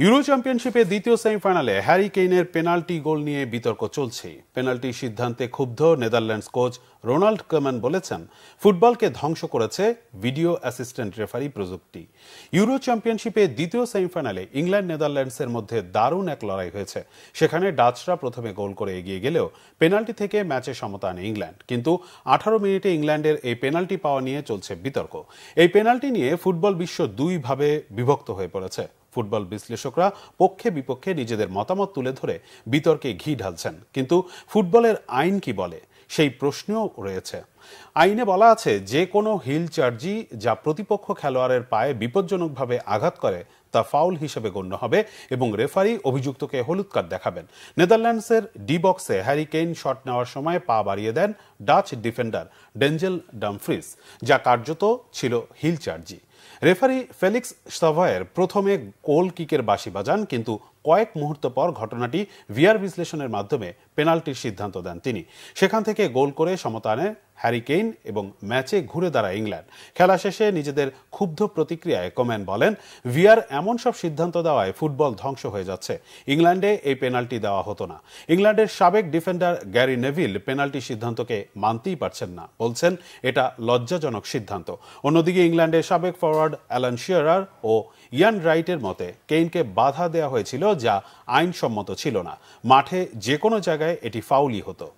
Euro চ্যাম্পিয়নশিপে দ্বিতীয় সেমিফাইনালে হ্যারি কেইনের পেনাল্টি গোল নিয়ে বিতর্ক চলছে। পেনাল্টি সিদ্ধান্তে ক্ষুব্ধ নেদারল্যান্ডস কোচ রোনাল্ড কোম্যান বলেছেন, ফুটবলকে ধ্বংস করেছে ভিডিও অ্যাসিস্ট্যান্ট রেফারি প্রযুক্তি। ইউরো চ্যাম্পিয়নশিপে দ্বিতীয় সেমিফাইনালে ইংল্যান্ড নেদারল্যান্ডসের মধ্যে দারুণ এক লড়াই হয়েছে। সেখানে ডাচরা প্রথমে গোল করে এগিয়ে গেলেও পেনাল্টি থেকে ম্যাচে সমতা আনে ইংল্যান্ড। কিন্তু 18 মিনিটে ইংল্যান্ডের এই পেনাল্টি পাওয়া নিয়ে চলছে বিতর্ক। এই পেনাল্টি নিয়ে ফুটবল বিশ্ব দুই ভাবে বিভক্ত হয়ে পড়েছে। ফুটবল বিশ্লেষকরা পক্ষে বিপক্ষে নিজেদের মতামত তুলে ধরে বিতর্কে ঘি ঢালছেন, কিন্তু ফুটবলের আইন কি বলে সেই প্রশ্নও রয়েছে। আইনে বলা আছে, যে কোনো হিল চার্জি যা প্রতিপক্ষ খেলোয়াড়ের পায়ে বিপজ্জনকভাবে আঘাত করে তা ফাউল হিসেবে গণ্য হবে এবং রেফারি অভিযুক্তকে হলুদ কার্ড দেখাবেন। নেদারল্যান্ডসের ডি বক্সে হ্যারি কেইন শট নেওয়ার সময় পা বাড়িয়ে দেন ডাচ ডিফেন্ডার ডেঞ্জেল ডামফ্রিস, যা কার্যত ছিল হিল চার্জি। রেফারি ফেলিক্স সাভায়ের প্রথমে গোল কিকের বাঁশি বাজান, কিন্তু কয়েক মুহূর্ত পর ঘটনাটি ভিআর বিশ্লেষণের মাধ্যমে পেনাল্টির সিদ্ধান্ত দেন তিনি। সেখান থেকে গোল করে সমতা আনে হ্যারি কেইন এবং ম্যাচে ঘুরে দাঁড়ায় ইংল্যান্ড। খেলা শেষে নিজেদের ক্ষুব্ধ প্রতিক্রিয়ায় কোম্যান বলেন, ভিআর এমন সব সিদ্ধান্ত দেওয়ায় ফুটবল ধ্বংস হয়ে যাচ্ছে। ইংল্যান্ডে এই পেনাল্টি দেওয়া হতো না। ইংল্যান্ডের সাবেক ডিফেন্ডার গ্যারি নেভিল পেনাল্টি সিদ্ধান্তকে মানতেই পারছেন না, বলছেন এটা লজ্জাজনক সিদ্ধান্ত। অন্যদিকে ইংল্যান্ডের সাবেক ফরওয়ার্ড অ্যালান শিয়ারার ও ইয়ান রাইটের মতে কেইনকে বাধা দেওয়া হয়েছিল, যা আইনসম্মত ছিল না। মাঠে যে কোনো জায়গায় এটি ফাউলই হতো।